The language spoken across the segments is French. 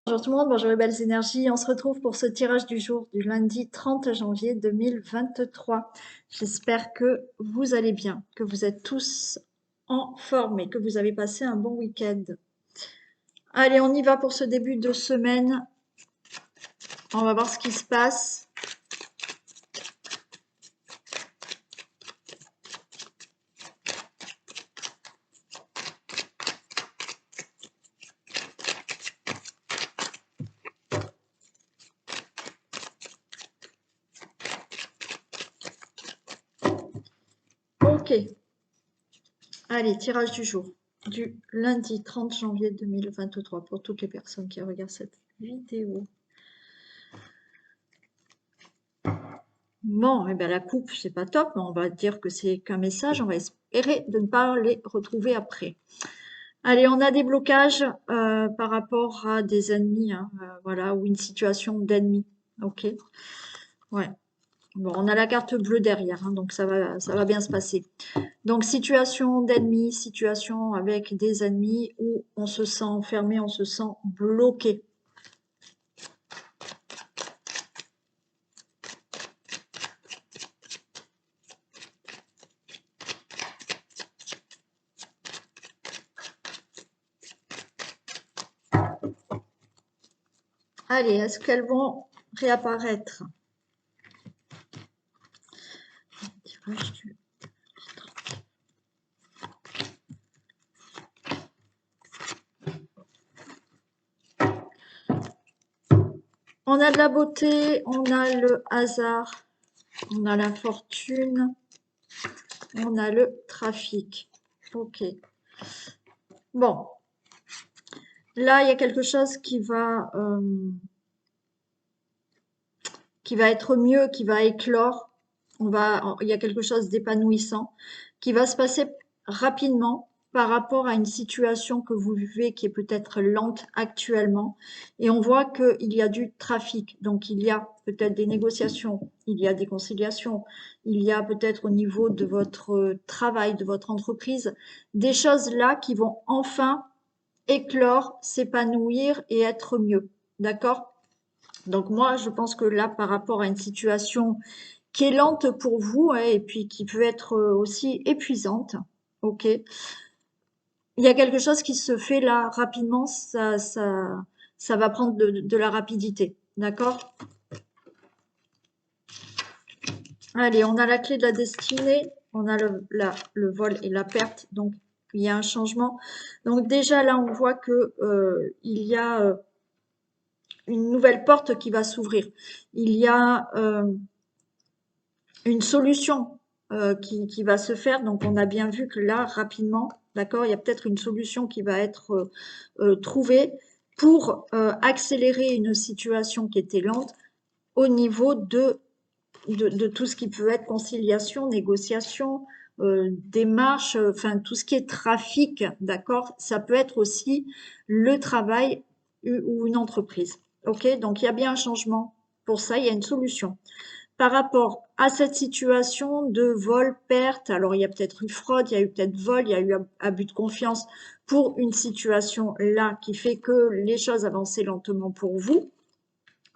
Bonjour tout le monde, bonjour les belles énergies. On se retrouve pour ce tirage du jour du lundi 30 janvier 2023. J'espère que vous allez bien, que vous êtes tous en forme et que vous avez passé un bon week-end. Allez, on y va pour ce début de semaine. On va voir ce qui se passe. Ok. Allez, tirage du jour du lundi 30 janvier 2023 pour toutes les personnes qui regardent cette vidéo. Bon, eh bien la coupe, c'est pas top, mais on va dire que c'est qu'un message. On va espérer de ne pas les retrouver après. Allez, on a des blocages par rapport à des ennemis, hein, voilà, ou une situation d'ennemi. Ok. Ouais. Bon, on a la carte bleue derrière, hein, donc ça va bien se passer. Donc, situation d'ennemi, situation avec des ennemis où on se sent enfermé, on se sent bloqué. Allez, est-ce qu'elles vont réapparaître? On a de la beauté, on a le hasard, on a la fortune, on a le trafic. Ok. Bon. Là, il y a quelque chose qui va être mieux, qui va éclore. Il y a quelque chose d'épanouissant qui va se passer rapidement par rapport à une situation que vous vivez qui est peut-être lente actuellement. Et on voit qu'il y a du trafic. Donc, il y a peut-être des négociations, il y a des conciliations, il y a peut-être au niveau de votre travail, de votre entreprise, des choses là qui vont enfin éclore, s'épanouir et être mieux. D'accord? Donc moi, je pense que là, par rapport à une situation qui est lente pour vous, hein, et puis qui peut être aussi épuisante, ok, il y a quelque chose qui se fait là rapidement, ça va prendre de la rapidité, d'accord? Allez, on a la clé de la destinée, on a le vol et la perte, donc il y a un changement. Donc déjà là, on voit que il y a une nouvelle porte qui va s'ouvrir. Il y a une solution qui va se faire. Donc, on a bien vu que là, rapidement, d'accord, il y a peut-être une solution qui va être trouvée pour accélérer une situation qui était lente au niveau de tout ce qui peut être conciliation, négociation, démarche, enfin tout ce qui est trafic, d'accord, ça peut être aussi le travail ou une entreprise. Ok, donc il y a bien un changement pour ça, il y a une solution. Par rapport à cette situation de vol, perte, alors il y a peut-être eu fraude, il y a eu peut-être vol, il y a eu abus de confiance pour une situation là qui fait que les choses avançaient lentement pour vous,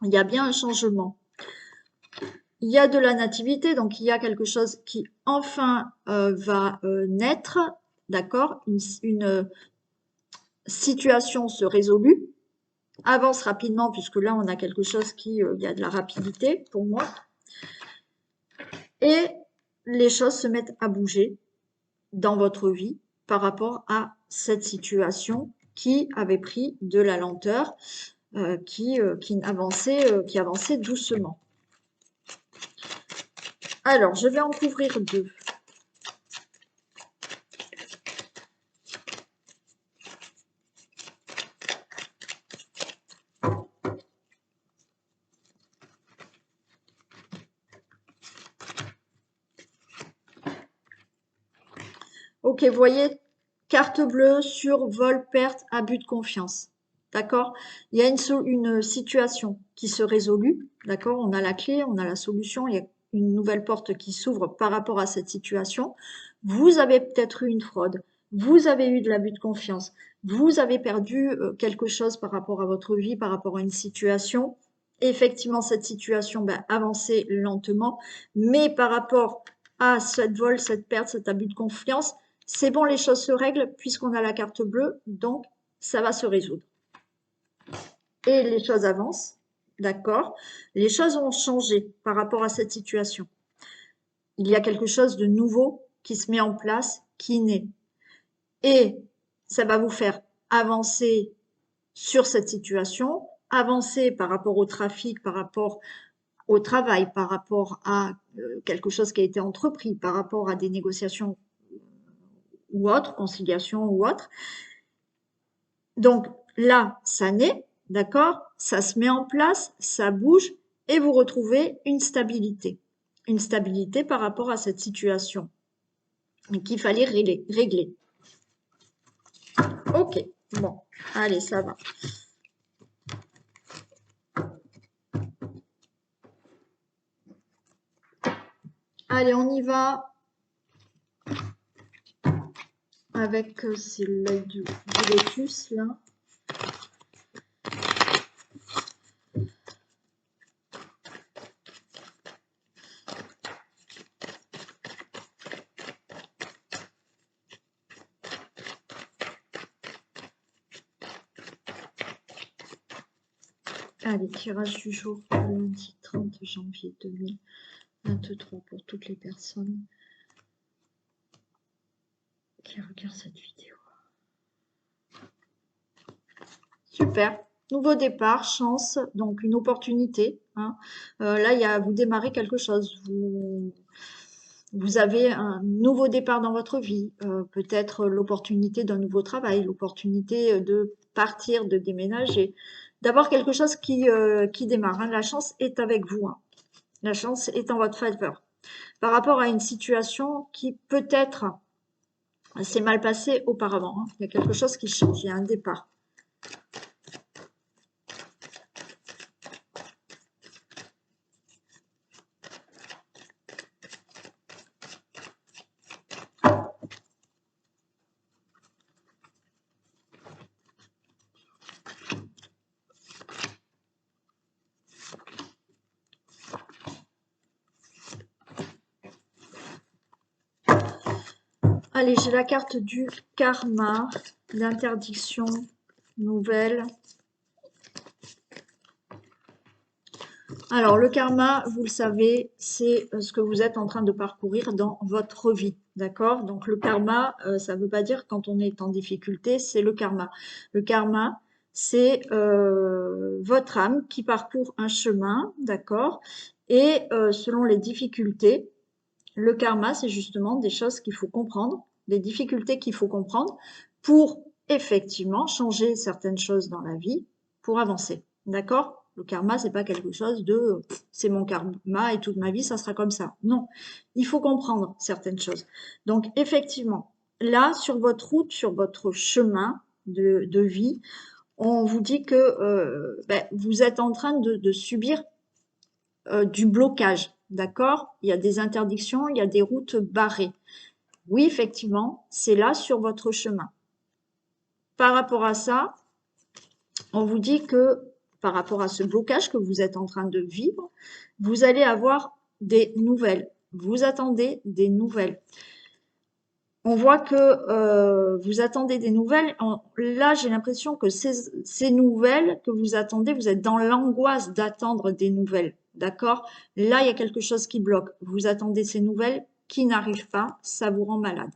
il y a bien un changement. Il y a de la nativité, donc il y a quelque chose qui enfin va naître, d'accord, une situation se résolue, avance rapidement, puisque là on a quelque chose qui, il y a de la rapidité pour moi, et les choses se mettent à bouger dans votre vie par rapport à cette situation qui avait pris de la lenteur, qui avançait doucement. Alors, je vais en couvrir deux. Ok, vous voyez, carte bleue sur vol, perte, abus de confiance. D'accord? Il y a une situation qui se résolue. D'accord? On a la clé, on a la solution, il y a une nouvelle porte qui s'ouvre par rapport à cette situation. Vous avez peut-être eu une fraude, vous avez eu de l'abus de confiance, Vous avez perdu quelque chose par rapport à votre vie, par rapport à une situation. Effectivement, cette situation, ben, avancez lentement, mais par rapport à cette vol, cette perte, cet abus de confiance, c'est bon, les choses se règlent puisqu'on a la carte bleue, donc ça va se résoudre. Et les choses avancent, d'accord? Les choses ont changé par rapport à cette situation. Il y a quelque chose de nouveau qui se met en place, qui naît. Et ça va vous faire avancer sur cette situation, avancer par rapport au trafic, par rapport au travail, par rapport à quelque chose qui a été entrepris, par rapport à des négociations ou autres, conciliation ou autre. Donc là, ça naît, d'accord? Ça se met en place, ça bouge et vous retrouvez une stabilité. Une stabilité par rapport à cette situation qu'il fallait régler. Ok, bon, allez, ça va. Allez, on y va avec c'est l'œil du lotus là. Allez, tirage du jour pour le lundi 30 janvier 2023 pour toutes les personnes qui regardent cette vidéo. Super. Nouveau départ, chance, donc une opportunité. Hein. Là, vous démarrez quelque chose. Vous avez un nouveau départ dans votre vie. Peut-être l'opportunité d'un nouveau travail, l'opportunité de partir, de déménager, d'avoir quelque chose qui démarre. Hein. La chance est avec vous. Hein. La chance est en votre faveur. Par rapport à une situation qui peut-être s'est mal passée auparavant. Hein. Il y a quelque chose qui change, il y a un départ. Allez, j'ai la carte du karma, l'interdiction nouvelle. Alors, le karma, vous le savez, c'est ce que vous êtes en train de parcourir dans votre vie, d'accord? Donc, le karma, ça ne veut pas dire quand on est en difficulté, c'est le karma. Le karma, c'est votre âme qui parcourt un chemin, d'accord? Et selon les difficultés, le karma, c'est justement des choses qu'il faut comprendre, des difficultés qu'il faut comprendre pour effectivement changer certaines choses dans la vie, pour avancer. D'accord? Le karma, c'est pas quelque chose de c'est mon karma et toute ma vie, ça sera comme ça. Non, il faut comprendre certaines choses. Donc, effectivement, là, sur votre route, sur votre chemin de vie, on vous dit que vous êtes en train de subir du blocage, d'accord? Il y a des interdictions, il y a des routes barrées. Oui, effectivement, c'est là sur votre chemin. Par rapport à ça, on vous dit que par rapport à ce blocage que vous êtes en train de vivre, vous allez avoir des nouvelles. Vous attendez des nouvelles. On voit que vous attendez des nouvelles. Là, j'ai l'impression que ces nouvelles que vous attendez, vous êtes dans l'angoisse d'attendre des nouvelles. D'accord? Là, il y a quelque chose qui bloque. Vous attendez ces nouvelles qui n'arrivent pas, ça vous rend malade.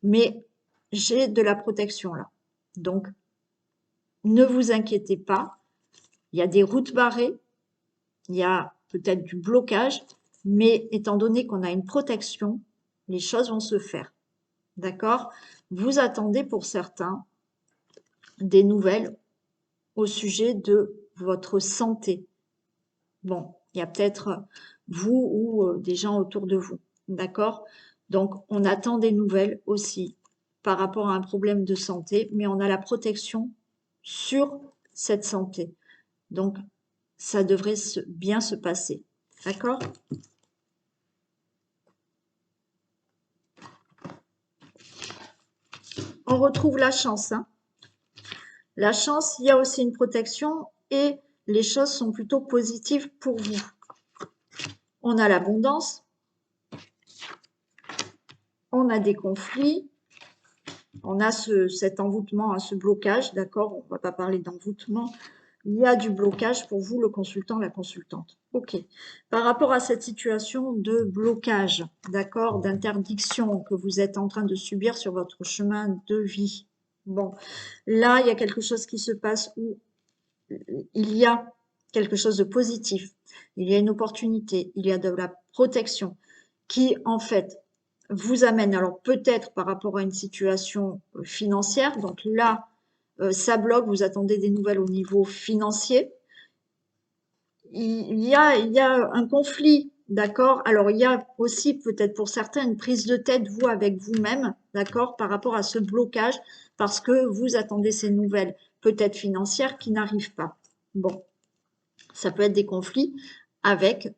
Mais j'ai de la protection là. Donc, ne vous inquiétez pas. Il y a des routes barrées, il y a peut-être du blocage, mais étant donné qu'on a une protection, les choses vont se faire. D'accord? Vous attendez pour certains des nouvelles au sujet de votre santé. Bon, il y a peut-être vous ou des gens autour de vous. D'accord? Donc, on attend des nouvelles aussi par rapport à un problème de santé, mais on a la protection sur cette santé. Donc, ça devrait bien se passer. D'accord? On retrouve la chance. Hein. la chance, il y a aussi une protection et les choses sont plutôt positives pour vous. On a l'abondance, on a des conflits, on a cet envoûtement, ce blocage, d'accord? On ne va pas parler d'envoûtement. Il y a du blocage pour vous, le consultant, la consultante. OK. Par rapport à cette situation de blocage, d'accord, d'interdiction que vous êtes en train de subir sur votre chemin de vie, bon, là, il y a quelque chose qui se passe où il y a quelque chose de positif, il y a une opportunité, il y a de la protection qui, en fait, vous amène, alors peut-être par rapport à une situation financière, donc là, ça bloque, vous attendez des nouvelles au niveau financier. Il y a un conflit, d'accord? Alors, il y a aussi peut-être pour certains une prise de tête, vous, avec vous-même, d'accord? Par rapport à ce blocage, parce que vous attendez ces nouvelles, peut-être financières, qui n'arrivent pas. Bon, ça peut être des conflits avec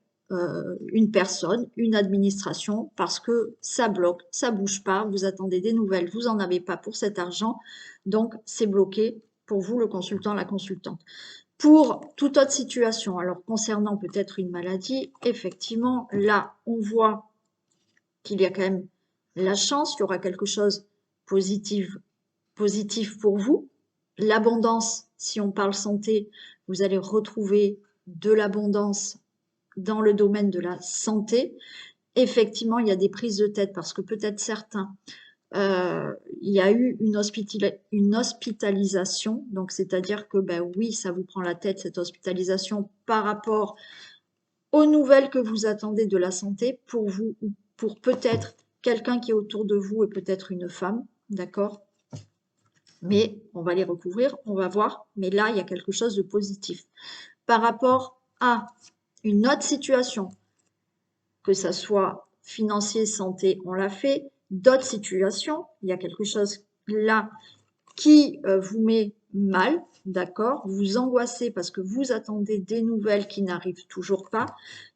une personne, une administration, parce que ça bloque, ça bouge pas, vous attendez des nouvelles, vous en avez pas pour cet argent, donc c'est bloqué pour vous, le consultant, la consultante. Pour toute autre situation, alors concernant peut-être une maladie, effectivement, là, on voit qu'il y a quand même la chance, il y aura quelque chose positif pour vous. L'abondance, si on parle santé, vous allez retrouver de l'abondance dans le domaine de la santé. Effectivement, il y a des prises de tête parce que peut-être certains, il y a eu une hospitalisation, donc c'est-à-dire que ben oui, ça vous prend la tête cette hospitalisation par rapport aux nouvelles que vous attendez de la santé pour vous ou pour peut-être quelqu'un qui est autour de vous et peut-être une femme, d'accord? Mais on va les recouvrir, on va voir, mais là, il y a quelque chose de positif. Par rapport à une autre situation, que ça soit financier, santé, on l'a fait, d'autres situations, il y a quelque chose là qui vous met mal, d'accord? Vous angoissez parce que vous attendez des nouvelles qui n'arrivent toujours pas.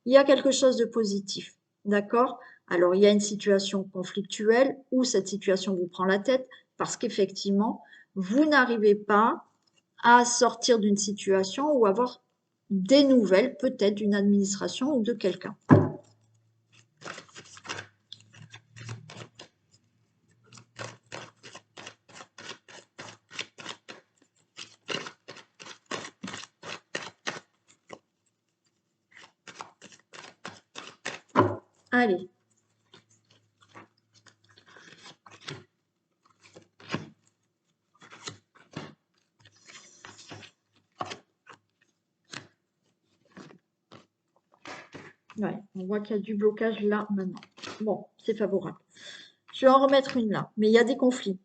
Il y a quelque chose de positif, d'accord? Alors, il y a une situation conflictuelle où cette situation vous prend la tête parce qu'effectivement, vous n'arrivez pas à sortir d'une situation ou avoir des nouvelles, peut-être d'une administration ou de quelqu'un. Allez. Ouais, on voit qu'il y a du blocage là maintenant. Bon, c'est favorable. Je vais en remettre une là, mais il y a des conflits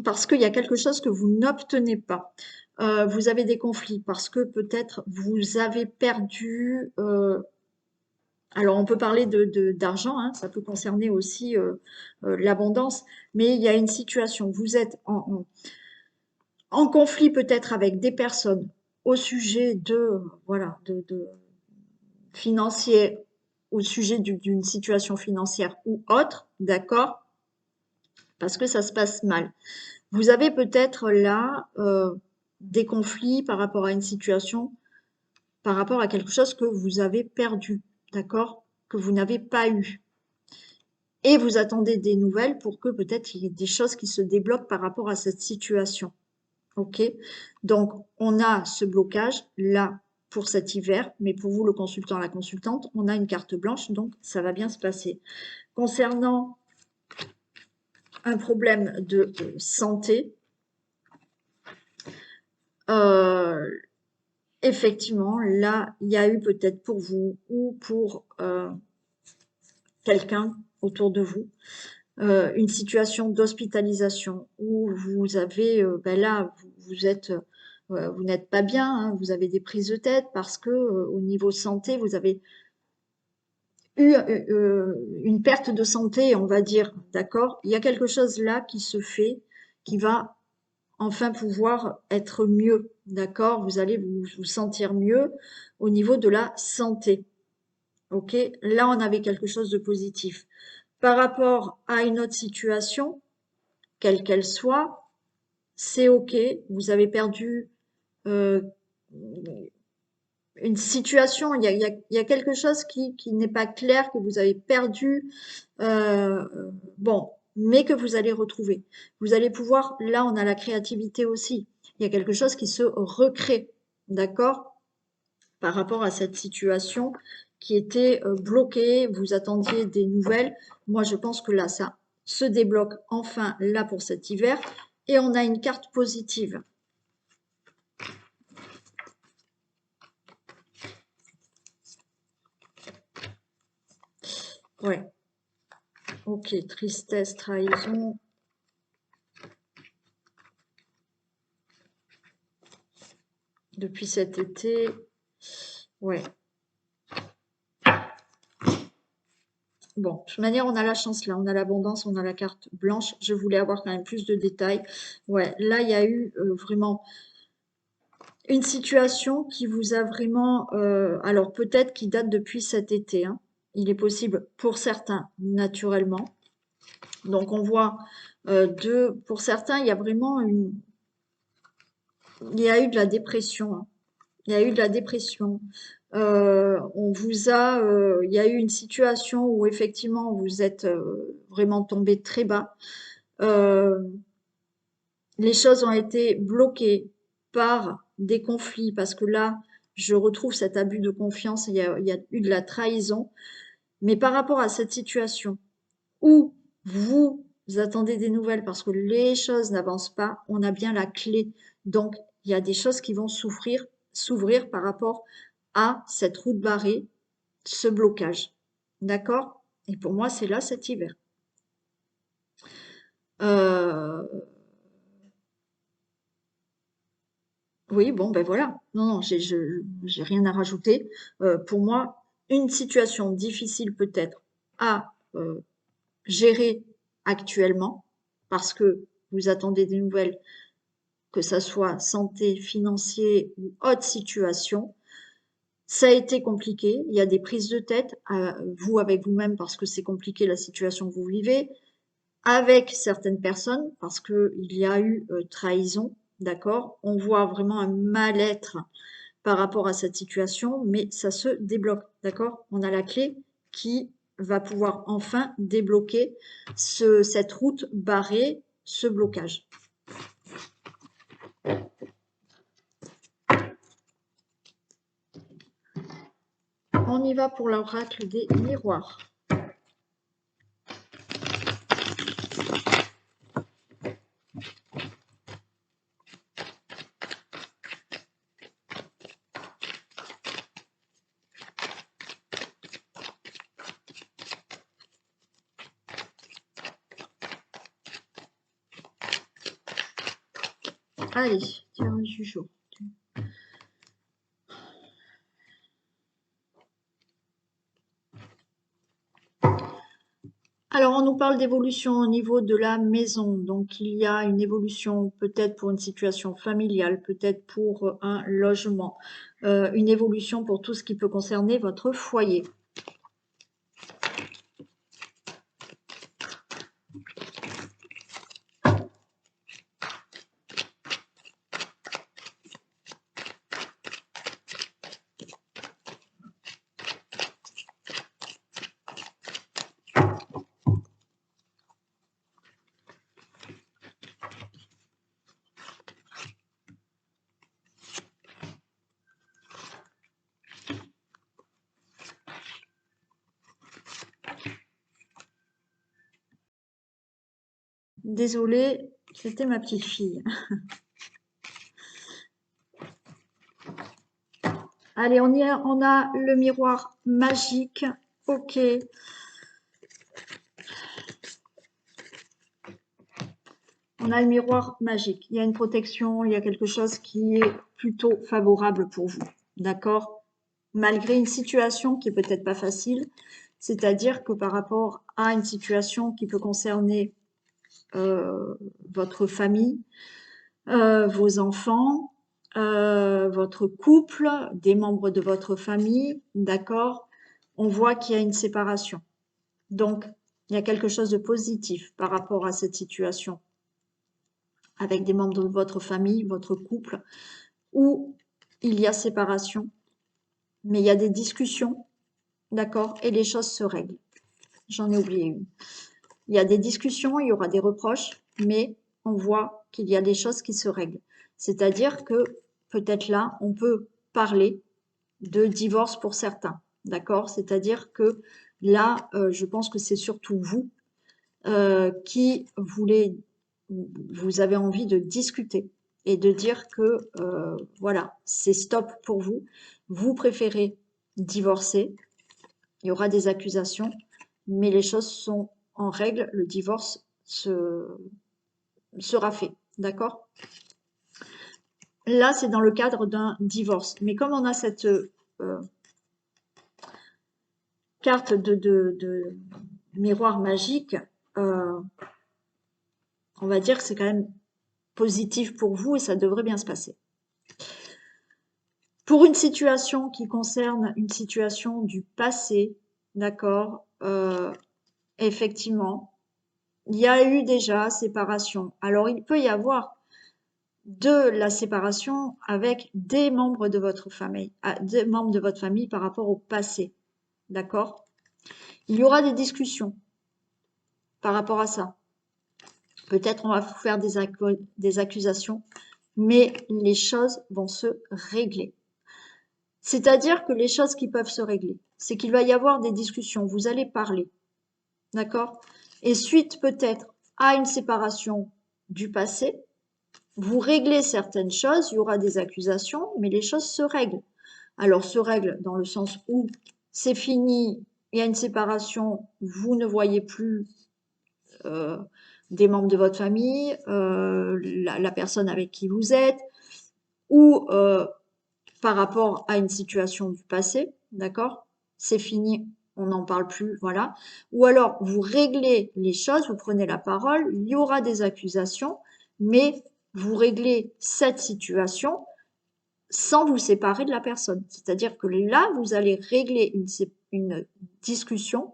parce qu'il y a quelque chose que vous n'obtenez pas. Vous avez des conflits parce que peut-être vous avez perdu. Alors on peut parler d'argent, hein, ça peut concerner aussi l'abondance, mais il y a une situation. Vous êtes en conflit peut-être avec des personnes au sujet de voilà de financier, au sujet d'une situation financière ou autre, d'accord? Parce que ça se passe mal. Vous avez peut-être là des conflits par rapport à une situation, par rapport à quelque chose que vous avez perdu, d'accord? Que vous n'avez pas eu. Et vous attendez des nouvelles pour que peut-être il y ait des choses qui se débloquent par rapport à cette situation. OK? Donc, on a ce blocage là pour cet hiver, mais pour vous, le consultant, la consultante, on a une carte blanche, donc ça va bien se passer. Concernant un problème de santé, effectivement, là, il y a eu peut-être pour vous ou pour quelqu'un autour de vous, une situation d'hospitalisation où vous avez, ben là, vous êtes, vous n'êtes pas bien, hein, vous avez des prises de tête parce que au niveau santé, vous avez eu une perte de santé, on va dire, d'accord? Il y a quelque chose là qui se fait, qui va enfin pouvoir être mieux, d'accord? Vous allez vous sentir mieux au niveau de la santé, ok? Là, on avait quelque chose de positif. Par rapport à une autre situation, quelle qu'elle soit, c'est OK, vous avez perdu euh, une situation, il y a quelque chose qui n'est pas clair, que vous avez perdu, euh, bon, mais que vous allez retrouver. Vous allez pouvoir, là on a la créativité aussi, il y a quelque chose qui se recrée, d'accord? Par rapport à cette situation qui était bloquée, vous attendiez des nouvelles. Moi je pense que là ça se débloque enfin là pour cet hiver et on a une carte positive. Ouais, ok, tristesse, trahison. Depuis cet été, ouais. Bon, de toute manière, on a la chance là, on a l'abondance, on a la carte blanche. Je voulais avoir quand même plus de détails. Ouais, là, il y a eu vraiment une situation qui vous a vraiment, alors peut-être qui date depuis cet été, hein. Il est possible pour certains, naturellement. Donc on voit pour certains, il y a vraiment il y a eu de la dépression, hein. Il y a eu de la dépression. Il y a eu une situation où effectivement vous êtes vraiment tombé très bas. Euh, les choses ont été bloquées par des conflits parce que là, je retrouve cet abus de confiance. Il y a eu de la trahison. Mais par rapport à cette situation où vous attendez des nouvelles parce que les choses n'avancent pas, on a bien la clé. Donc, il y a des choses qui vont s'ouvrir par rapport à cette route barrée, ce blocage. D'accord? Et pour moi, c'est là cet hiver. Euh, oui, bon, ben voilà. Non, non, j'ai rien à rajouter. Pour moi, une situation difficile peut-être à gérer actuellement parce que vous attendez des nouvelles, que ça soit santé, financier ou autre situation. Ça a été compliqué. Il y a des prises de tête, vous avec vous-même parce que c'est compliqué la situation que vous vivez, avec certaines personnes parce que il y a eu trahison, d'accord? On voit vraiment un mal-être par rapport à cette situation, mais ça se débloque, d'accord? On a la clé qui va pouvoir enfin débloquer cette route barrée, ce blocage. On y va pour l'oracle des miroirs. Allez, tirage du jour. Alors, on nous parle d'évolution au niveau de la maison. Donc, il y a une évolution peut-être pour une situation familiale, peut-être pour un logement, une évolution pour tout ce qui peut concerner votre foyer. Désolée, c'était ma petite fille. Allez, on a le miroir magique. Ok. On a le miroir magique. Il y a une protection, il y a quelque chose qui est plutôt favorable pour vous. D'accord? Malgré une situation qui est peut-être pas facile, c'est-à-dire que par rapport à une situation qui peut concerner votre famille, vos enfants, votre couple, des membres de votre famille, d'accord? On voit qu'il y a une séparation. Donc, il y a quelque chose de positif par rapport à cette situation. avec des membres de votre famille, votre couple, où il y a séparation, mais il y a des discussions, d'accord, et les choses se règlent. J'en ai oublié une. Il y a des discussions, il y aura des reproches, mais on voit qu'il y a des choses qui se règlent. C'est-à-dire que peut-être là, on peut parler de divorce pour certains, d'accord? C'est-à-dire que là, je pense que c'est surtout vous qui vous avez envie de discuter et de dire que voilà, c'est stop pour vous. Vous préférez divorcer. Il y aura des accusations, mais les choses sont en règle. Le divorce sera fait, d'accord? Là, c'est dans le cadre d'un divorce. Mais comme on a cette carte de miroir magique, on va dire que c'est quand même positif pour vous et ça devrait bien se passer. Pour une situation qui concerne une situation du passé, d'accord, effectivement, il y a eu déjà séparation. Alors, il peut y avoir de la séparation avec des membres de votre famille, des membres de votre famille par rapport au passé, d'accord? Il y aura des discussions par rapport à ça. Peut-être on va vous faire des accusations, mais les choses vont se régler. C'est-à-dire que les choses qui peuvent se régler, c'est qu'il va y avoir des discussions, vous allez parler, d'accord? Et suite peut-être à une séparation du passé, vous réglez certaines choses, il y aura des accusations, mais les choses se règlent. Alors se règlent dans le sens où c'est fini, il y a une séparation, vous ne voyez plus des membres de votre famille, la personne avec qui vous êtes, ou par rapport à une situation du passé, d'accord? C'est fini, on n'en parle plus, voilà. Ou alors, vous réglez les choses, vous prenez la parole, il y aura des accusations, mais vous réglez cette situation sans vous séparer de la personne. C'est-à-dire que là, vous allez régler une discussion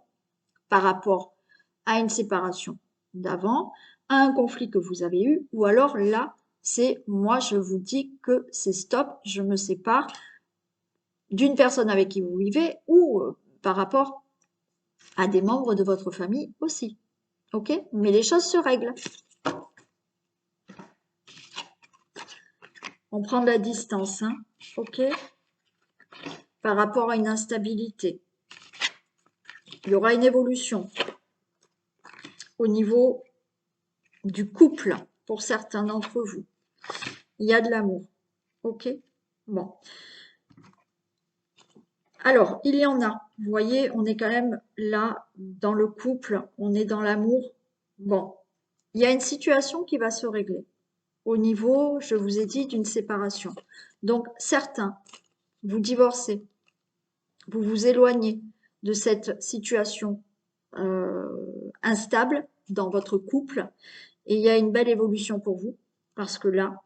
par rapport à une séparation d'avant, à un conflit que vous avez eu, ou alors là, c'est moi, je vous dis que c'est stop, je me sépare d'une personne avec qui vous vivez ou par rapport à des membres de votre famille aussi. Ok? Mais les choses se règlent. On prend de la distance, hein? Ok? Par rapport à une instabilité. Il y aura une évolution au niveau du couple pour certains d'entre vous. Il y a de l'amour. Ok? Bon. Alors, il y en a. Vous voyez, on est quand même là dans le couple, on est dans l'amour. Bon, il y a une situation qui va se régler au niveau, je vous ai dit, d'une séparation. Donc, certains, vous divorcez, vous vous éloignez de cette situation instable dans votre couple et il y a une belle évolution pour vous parce que là,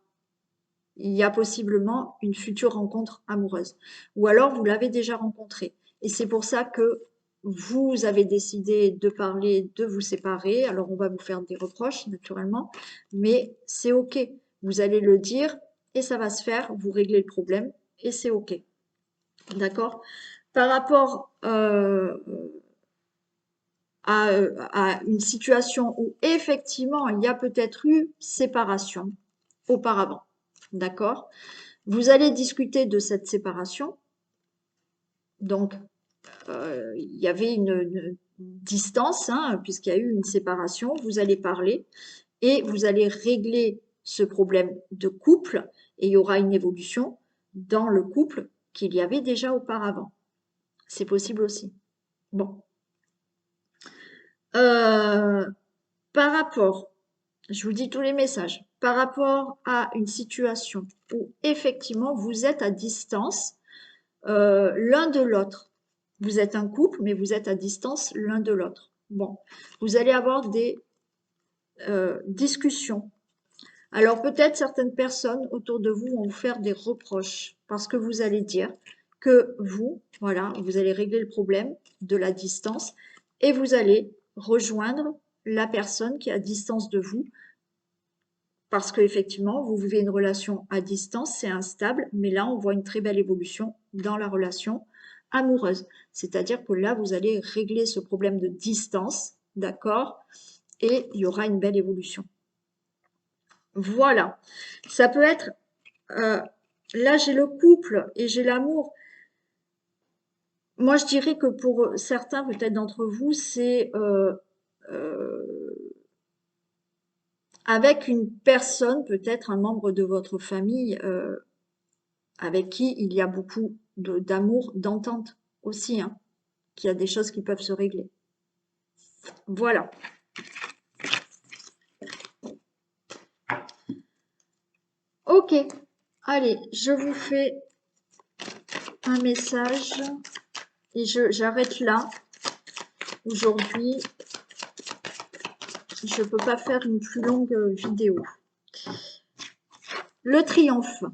il y a possiblement une future rencontre amoureuse. Ou alors, vous l'avez déjà rencontrée. Et c'est pour ça que vous avez décidé de parler, de vous séparer. Alors, on va vous faire des reproches, naturellement, mais c'est OK. Vous allez le dire et ça va se faire. Vous réglez le problème et c'est OK. D'accord? Par rapport à une situation où effectivement il y a peut-être eu séparation auparavant. D'accord? Vous allez discuter de cette séparation. Donc, il y avait une distance, hein, puisqu'il y a eu une séparation. Vous allez parler et vous allez régler ce problème de couple et il y aura une évolution dans le couple qu'il y avait déjà auparavant. C'est possible aussi. Bon. Par rapport, je vous dis tous les messages, par rapport à une situation où effectivement vous êtes à distance l'un de l'autre. Vous êtes un couple, mais vous êtes à distance l'un de l'autre. Bon, vous allez avoir des discussions. Alors peut-être certaines personnes autour de vous vont vous faire des reproches parce que vous allez dire que vous, voilà, vous allez régler le problème de la distance et vous allez rejoindre la personne qui est à distance de vous parce qu'effectivement, vous vivez une relation à distance, c'est instable, mais là, on voit une très belle évolution dans la relation amoureuse. C'est-à-dire que là, vous allez régler ce problème de distance, d'accord? Et il y aura une belle évolution. Voilà. Ça peut être, là, j'ai le couple et j'ai l'amour. Moi, je dirais que pour certains, peut-être d'entre vous, c'est avec une personne, peut-être un membre de votre famille, avec qui il y a beaucoup d'amour, d'entente aussi, hein, qu'il y a des choses qui peuvent se régler. Voilà. Ok. Allez, je vous fais un message et j'arrête là. Aujourd'hui, je ne peux pas faire une plus longue vidéo. Le triomphe.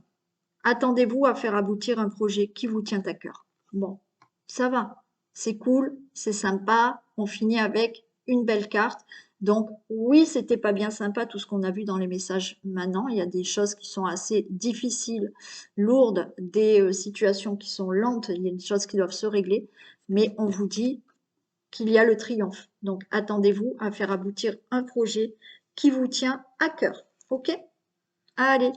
Attendez-vous à faire aboutir un projet qui vous tient à cœur. Bon, ça va. C'est cool, c'est sympa. On finit avec une belle carte. Donc oui, c'était pas bien sympa tout ce qu'on a vu dans les messages maintenant. Il y a des choses qui sont assez difficiles, lourdes, des situations qui sont lentes, il y a des choses qui doivent se régler. Mais on vous dit qu'il y a le triomphe. Donc attendez-vous à faire aboutir un projet qui vous tient à cœur. Ok? Allez,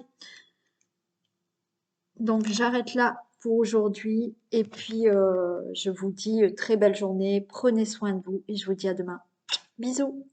donc j'arrête là pour aujourd'hui et puis je vous dis très belle journée, prenez soin de vous et je vous dis à demain. Bisous.